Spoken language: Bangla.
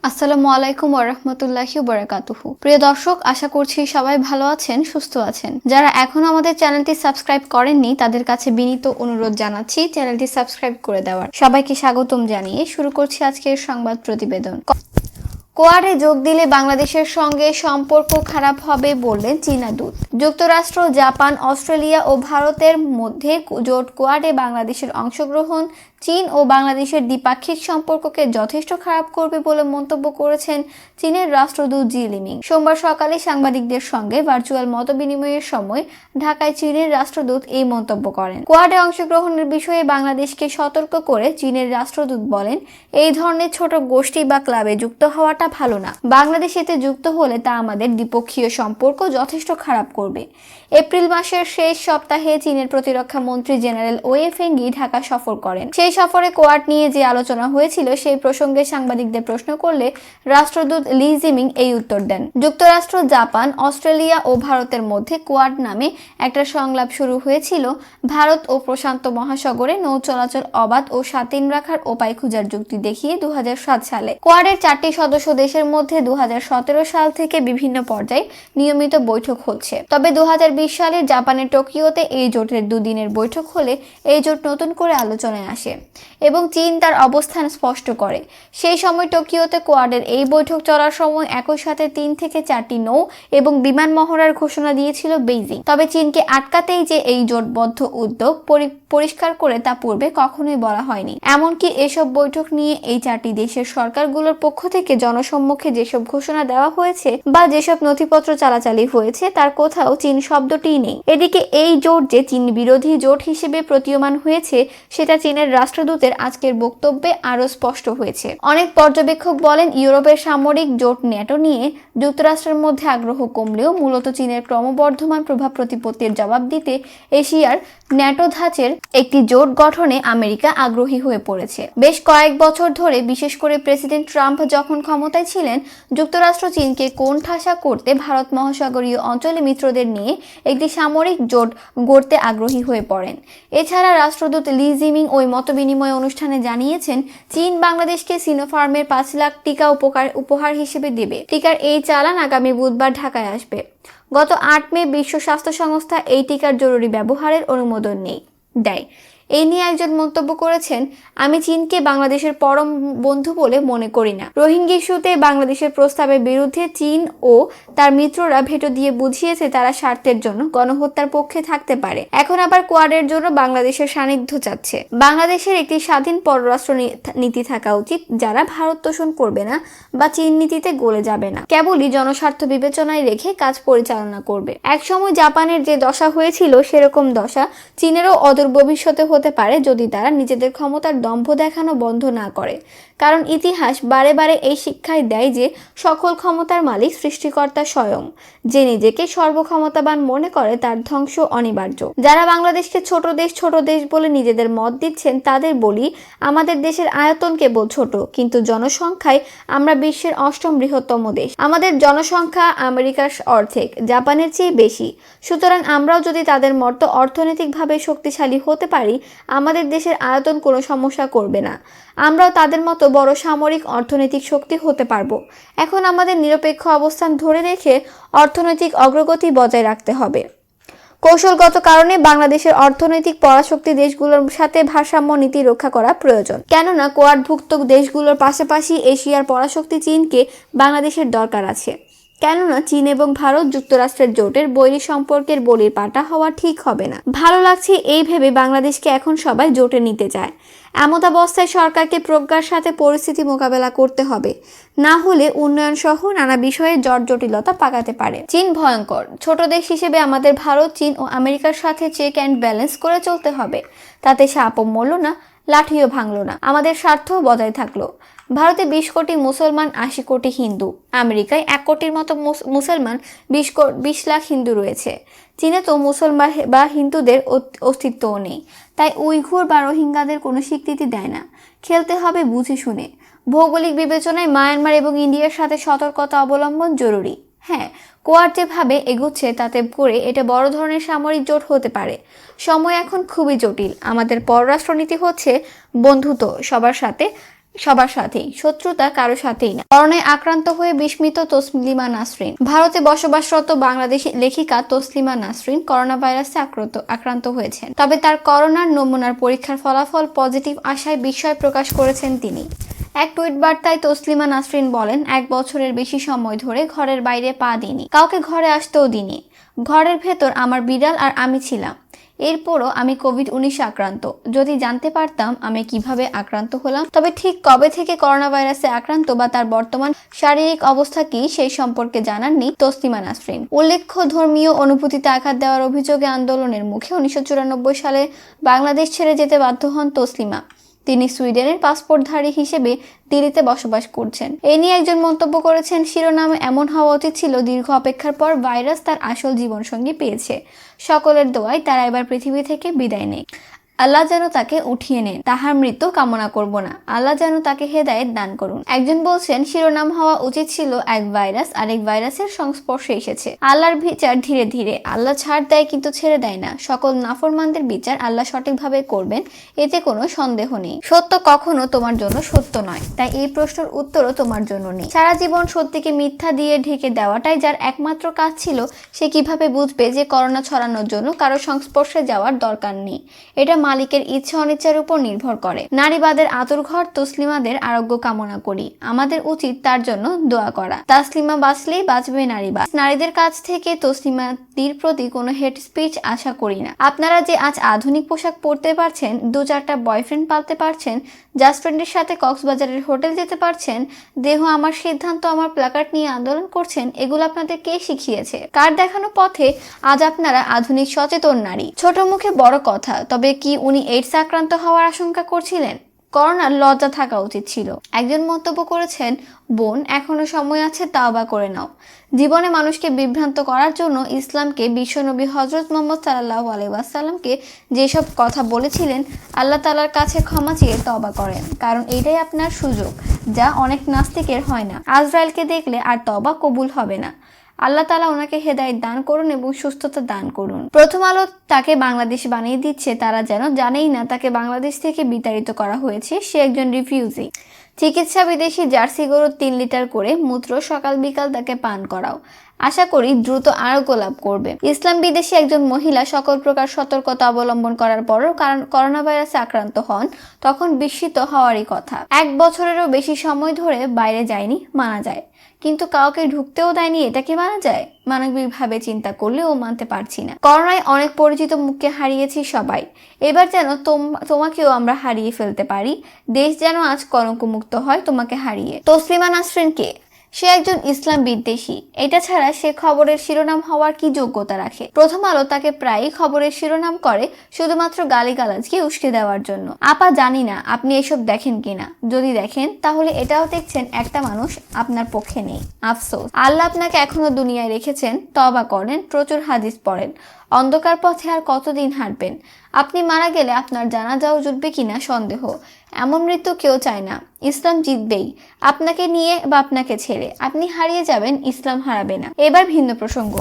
আসসালামু আলাইকুম ওয়া রাহমাতুল্লাহি ওয়া বারাকাতুহু। প্রিয় দর্শক, আশা করছি সবাই ভালো আছেন, সুস্থ আছেন। যারা এখনো আমাদের চ্যানেলটি সাবস্ক্রাইব করেননি তাদের কাছে বিনীত অনুরোধ জানাচ্ছি চ্যানেলটি সাবস্ক্রাইব করে দেওয়ার। সবাইকে স্বাগতম জানিয়ে শুরু করছি আজকের সংবাদ প্রতিবেদন। কোয়াডে যোগ দিলে বাংলাদেশের সঙ্গে সম্পর্ক খারাপ হবে বললেন চীনা দূত। যুক্তরাষ্ট্র, জাপান, অস্ট্রেলিয়া ও ভারতের মধ্যে জোট কোয়াডে বাংলাদেশের অংশগ্রহণ চীন ও বাংলাদেশের দ্বিপাক্ষিক সম্পর্ককে যথেষ্ট খারাপ করবে বলে মন্তব্য করেছেন চীনের রাষ্ট্রদূত জি লিমিং। সোমবার সকালে সাংবাদিকদের সঙ্গে ভার্চুয়াল মতবিনিময়ের সময় ঢাকায় চীনের রাষ্ট্রদূত এই মন্তব্য করেন। কোয়াডে অংশগ্রহণের বিষয়ে বাংলাদেশকে সতর্ক করে চীনের রাষ্ট্রদূত বলেন, এই ধরনের ছোট গোষ্ঠী বা ক্লাবে যুক্ত হওয়াটা ভালো না। বাংলাদেশ এতে যুক্ত হলে তা আমাদের দ্বিপক্ষীয় সম্পর্ক যথেষ্ট খারাপ করবে। এপ্রিল মাসের শেষ সপ্তাহে চীনের প্রতিরক্ষা মন্ত্রী জেনারেল ওয়ে ফেঙ্গি ঢাকা সফর করেন। সেই সফরে কোয়াড নিয়ে যে আলোচনা হয়েছিল সেই প্রসঙ্গে সাংবাদিকদের প্রশ্ন করলে রাষ্ট্রদূত লি জিমিং এই উত্তর দেন। যুক্তরাষ্ট্র, জাপান, অস্ট্রেলিয়া ও ভারতের মধ্যে কোয়াড নামে একটা সংলাপ শুরু হয়েছিল ভারত ও প্রশান্ত মহাসাগরে নৌ চলাচল অবাধ ও স্বাধীন রাখার উপায় খোঁজার যুক্তি দেখিয়ে 2007 সালে। কোয়াডের 4টি সদস্য দেশের মধ্যে 2017 সাল থেকে বিভিন্ন পর্যায়ে নিয়মিত বৈঠক হচ্ছে। তবে 2020 সালের জাপানের টোকিওতে এই জোটের দুদিনের বৈঠক হলে এই জোট নতুন করে আলোচনায় আসে এবং চীন তার অবস্থান স্পষ্ট করে। সেই সময় টোকিওতে কোয়াডের এই বৈঠক চলার সময় একই সাথে 3 থেকে 4টি নৌ এবং বিমান মহড়ার ঘোষণা দিয়েছিল বেইজিং। তবে চীনকে আটকাতেই যে এই জোটবদ্ধ উদ্যোগ পরিষ্কার করে তা পূর্বে কখনোই বলা হয়নি। এমনকি এসব বৈঠক নিয়ে এই 4টি দেশের সরকারগুলোর পক্ষ থেকে জনসম্মুখে যেসব ঘোষণা দেওয়া হয়েছে বা যেসব নথিপত্র চালাচালি হয়েছে তার কোথাও চীন শব্দটিই নেই। এদিকে এই জোট যে চীন বিরোধী জোট হিসেবে প্রতীয়মান হয়েছে সেটা চীনের রাষ্ট্রদূতের আজকের বক্তব্যে আরো স্পষ্ট হয়েছে। অনেক পর্যবেক্ষক বলেন, ইউরোপের সামরিক জোট ন্যাটো নিয়ে যুক্তরাষ্ট্রের মধ্যে আগ্রহ কমলেও মূলত চীনের ক্রমবর্ধমান প্রভাব প্রতিপত্তির জবাব দিতে এশিয়ার ন্যাটো ধাঁচের একটি জোট গঠনে আমেরিকা আগ্রহী হয়ে পড়েছে। বেশ কয়েক বছর ধরে, বিশেষ করে প্রেসিডেন্ট ট্রাম্প যখন ক্ষমতায় ছিলেন, যুক্তরাষ্ট্র চীনকে কোণঠাসা করতে ভারত মহাসাগরীয় অঞ্চলে মিত্রদের নিয়ে একটি সামরিক জোট গড়তে আগ্রহী হয়ে পড়েন। এছাড়া রাষ্ট্রদূত লি জিমিং ওই মতবিনিময় অনুষ্ঠানে জানিয়েছেন, চীন বাংলাদেশকে সিনোফার্মের 5 লাখ টিকা উপহার হিসেবে দেবে। টিকার এই চালান আগামী বুধবার ঢাকায় আসবে। গত 8 মে বিশ্ব স্বাস্থ্য সংস্থা এই টিকার জরুরি ব্যবহারের অনুমোদন দেয়। এই নিয়ে একজন মন্তব্য করেছেন, আমি চীনকে বাংলাদেশের পরম বন্ধু বলে মনে করি না। রোহিঙ্গা ইস্যুতে বাংলাদেশের প্রস্তাবের বিরুদ্ধে চীন ও তার মিত্ররা ভেটো দিয়ে বুঝিয়েছে তারা স্বার্থের জন্য গণহত্যার পক্ষে থাকতে পারে। এখন আবার কোয়াডের জন্য বাংলাদেশের সান্নিধ্য চাচ্ছে। বাংলাদেশের একটি স্বাধীন পররাষ্ট্র নীতি থাকা উচিত, যারা ভারত তোষণ করবে না বা চীন নীতিতে গলে যাবে না, কেবলই জনস্বার্থ বিবেচনায় রেখে কাজ পরিচালনা করবে। একসময় জাপানের যে দশা হয়েছিল সেরকম দশা চীনেরও অদূর ভবিষ্যতে হতে পারে যদি তারা নিজেদের ক্ষমতার দম্ভ দেখানো বন্ধ না করে। কারণ ইতিহাস বারে বারে এই শিক্ষাই দেয় যে সকল ক্ষমতার মালিক সৃষ্টিকর্তা স্বয়ং। যে নিজেকে সর্বক্ষমতাবান মনে করে তার ধ্বংস অনিবার্য। যারা বাংলাদেশকে ছোট দেশ বলে নিজেদের মত দিচ্ছেন তাদের বলি, আমাদের দেশের আয়তন কেবল ছোট, কিন্তু জনসংখ্যায় আমরা বিশ্বের 8ম বৃহত্তম দেশ। আমাদের জনসংখ্যা আমেরিকার অর্ধেক, জাপানের চেয়ে বেশি। সুতরাং আমরাও যদি তাদের মতো অর্থনৈতিকভাবে শক্তিশালী হতে পারি, আমাদের দেশের আয়তন কোনো সমস্যা করবে না। আমরাও তাদের মতো বড় সামরিক অর্থনৈতিক শক্তি হতে পারবো। এখন আমাদের নিরপেক্ষ অবস্থান ধরে রেখে অর্থনৈতিক অগ্রগতি বজায় রাখতে হবে। কৌশলগত কারণে বাংলাদেশের অর্থনৈতিক পরাশক্তি দেশগুলোর সাথে ভারসাম্য নীতি রক্ষা করা প্রয়োজন। কেননা কোয়াডভুক্ত দেশগুলোর পাশাপাশি এশিয়ার পরাশক্তি চীনকে বাংলাদেশের দরকার আছে। কেননা চীন এবং ভারত যুক্তরাষ্ট্রের জোটের বৈরী সম্পর্কের বলির পাঠা হওয়া ঠিক হবে না। ভালো লাগছে এই ভেবে বাংলাদেশকে এখন সবাই জোটে নিতে চায়। এমতাবস্থায় সরকারকে প্রজ্ঞার সাথে পরিস্থিতি মোকাবেলা করতে হবে, না হলে উন্নয়ন সহ নানা বিষয়ে জটিলতা পাকাতে পারে। চীন ভয়ঙ্কর। ছোট দেশ হিসেবে আমাদের ভারত, চীন ও আমেরিকার সাথে চেক অ্যান্ড ব্যালেন্স করে চলতে হবে। তাতে সাপও মরল না, লাঠিও ভাঙল না, আমাদের স্বার্থও বজায় থাকলো। ভারতে 20 কোটি মুসলমান, 80 কোটি হিন্দু। আমেরিকায় 1 কোটির মতো মুসলমান, 20 লাখ হিন্দু রয়েছে। চীনে তো মুসলমান বা হিন্দুদের অস্তিত্বও নেই, তাই উইঘুর বা রোহিঙ্গাদের কোনো স্বীকৃতি দেয় না। খেলতে হবে বুঝে শুনে। ভৌগোলিক বিবেচনায় মায়ানমার এবং ইন্ডিয়ার সাথে সতর্কতা অবলম্বন জরুরি। হ্যাঁ, কোয়াড যেভাবে এগোচ্ছে তাতে করে এটা বড় ধরনের সামরিক জোট হতে পারে। সময় এখন খুবই জটিল। আমাদের পররাষ্ট্রনীতি হচ্ছে বন্ধুত্ব, সবার সাথে সবার সাথেই, শত্রুতা কারো সাথেই না। করোনায় আক্রান্ত হয়ে বিস্মিত তসলিমা নাসরিন। ভারতে বসবাসরত বাংলাদেশি লেখিকা তসলিমা নাসরিন করোনা ভাইরাসে আক্রান্ত হয়েছেন। তবে তার করোনার নমুনার পরীক্ষার ফলাফল পজিটিভ আসায় বিস্ময় প্রকাশ করেছেন তিনি। এক টুইট বার্তায় তসলিমা নাসরিন বলেন, 1 বছরের বেশি সময় ধরে ঘরের বাইরে পা দিইনি, কাউকে ঘরে আসতেও দিইনি। ঘরের ভেতর আমার বিড়াল আর আমি ছিলাম। এরপরও আমি কোভিড-19 আক্রান্ত। যদি জানতে পারতাম আমি কিভাবে আক্রান্ত হলাম, তবে ঠিক কবে থেকে করোনা ভাইরাসে আক্রান্ত বা তার বর্তমান শারীরিক অবস্থা কি সেই সম্পর্কে জানাননি তসলিমা নাসরিন। উল্লেখ্য, ধর্মীয় অনুভূতিতে আঘাত দেওয়ার অভিযোগে আন্দোলনের মুখে 1994 সালে বাংলাদেশ ছেড়ে যেতে বাধ্য হন তসলিমা। তিনি সুইডেনের পাসপোর্টধারী হিসেবে দিল্লিতে বসবাস করছেন। এ নিয়ে একজন মন্তব্য করেছেন, শিরোনামে এমন হওয়া উচিত ছিল, দীর্ঘ অপেক্ষার পর ভাইরাস তার আসল জীবনসঙ্গী পেয়েছে। সকলের দোয়ায় তারা এবার পৃথিবী থেকে বিদায় নেয়। আল্লাহ যেন তাকে উঠিয়ে নেন, তাহার মৃত্যু কামনা করব না। আল্লাহ যেন তাকে হেদায়েত দান করুন। একজন বলছেন, শিরোনাম হওয়া উচিত ছিল, এক ভাইরাস আরেক ভাইরাসের সংস্পর্শে এসেছে। আল্লাহর বিচার ধীরে ধীরে। আল্লাহ ছাড় দেয় কিন্তু ছেড়ে দেয় না। সকল নাফরমানদের বিচার আল্লাহ সঠিকভাবে করবেন, এতে কোনো সন্দেহ নেই। সত্য কখনো তোমার জন্য সত্য নয়, তাই এই প্রশ্নের উত্তরও তোমার জন্য নেই। সারা জীবন সত্যিকে মিথ্যা দিয়ে ঢেকে দেওয়াটাই যার একমাত্র কাজ ছিল, সে কিভাবে বুঝবে যে করোনা ছড়ানোর জন্য কারো সংস্পর্শে যাওয়ার দরকার নেই? এটা মালিকের ইচ্ছা অনিচ্ছার উপর নির্ভর করে। নারীবাদের আতুরঘর তসলিমাদের আরোগ্য কামনা করি। আমাদের উচিত তার জন্য দোয়া করা। তাসলিমা বাঁচলেই বাঁচবে নারীবাদ। নারীদের কাছ থেকে তসলিমাদের প্রতি কোনো হেড স্পিচ আশা করি না। আপনারা যে আজ আধুনিক পোশাক পরতে পারছেন, 2-4টা বয়ফ্রেন্ড পালতে পারছেন, জাস্ট ফ্রেন্ডের সাথে কক্সবাজারের হোটেল যেতে পারছেন, দেহ আমার সিদ্ধান্ত আমার প্ল্যাকার্ড নিয়ে আন্দোলন করছেন, এগুলো আপনাদের কে শিখিয়েছে? কার দেখানো পথে আজ আপনারা আধুনিক সচেতন নারী? ছোট মুখে বড় কথা। তবে কি উনি এইডস আক্রান্ত হওয়ার আশঙ্কা করছিলেন? করোনার লজ্জা থাকা উচিত ছিল। একজন মন্তব্য করেছেন, বোন, এখনো সময় আছে, তাওবা করে নাও। জীবনে মানুষকে বিভ্রান্ত করার জন্য ইসলামকে বিশ্বনবী হযরত মুহাম্মদ সাল্লাল্লাহু আলাইহি ওয়াসাল্লামকে যেসব কথা বলেছিলেন, আল্লাহ তাআলার কাছে ক্ষমা চেয়ে তওবা করেন, কারণ এটাই আপনার সুযোগ, যা অনেক নাস্তিকের হয় না। আজরাইলকে দেখলে আর তওবা কবুল হবে না। আল্লাহ তাআলা ওনাকে হেদায়েত দান করুন এবং সুস্থতা দান করুন। প্রথম আলো তাকে বাংলাদেশ বানিয়ে দিচ্ছে, তারা যেন জানেই না তাকে বাংলাদেশ থেকে বিতাড়িত করা হয়েছে। সে একজন রিফিউজি। চিকিৎসা বিদেশি জার্সি গরুর 3 লিটার করে মূত্র সকাল বিকাল তাকে পান করাও। আশা করি দ্রুত আরোগ্য লাভ করবে। ইসলাম বিদেশি একজন মহিলা সকল প্রকার সতর্কতা অবলম্বন করার পরও কারণ করোনা ভাইরাসে আক্রান্ত হন, তখন বিস্মিত হওয়ারই কথা। 1 বছরেরও বেশি সময় ধরে বাইরে যায়নি, মানা যায়, কিন্তু কাউকে ঢুকতেও দেয়নি, এটা কি মানা যায়? মানবিকভাবে চিন্তা করলেও মানতে পারছি না। করোনায় অনেক পরিচিত মুখকে হারিয়েছি সবাই। এবার যেন তোমাকেও আমরা হারিয়ে ফেলতে পারি। দেশ যেন আজ কলঙ্কমুক্ত হয় তোমাকে হারিয়ে। তসলিমা নাসরিন কে? সে একজন ইসলাম বিদ্বেষী। এটা ছাড়া সে খবরের শিরোনাম হওয়ার কি যোগ্যতা রাখে? প্রথম আলো তাকে প্রায়ই খবরের শিরোনাম করে শুধুমাত্র গালিগালাজকে উস্কে দেওয়ার জন্য। আপা, জানি না আপনি এসব দেখেন কিনা। যদি দেখেন তাহলে এটাও দেখছেন একটা মানুষ আপনার পক্ষে নেই। আফসোস। আল্লাহ আপনাকে এখনো দুনিয়ায় রেখেছেন। তওবা করেন, প্রচুর হাদিস পড়েন। অন্ধকার পথে আর কতদিন হাঁটবেন? আপনি মারা গেলে আপনার জানাজাও জুটবে কিনা সন্দেহ। এমন মৃত্যু কেউ চায় না। ইসলাম জিতবেই, আপনাকে নিয়ে বা আপনাকে ছেড়ে। আপনি হারিয়ে যাবেন, ইসলাম হারাবে না। এবার ভিন্ন প্রসঙ্গ।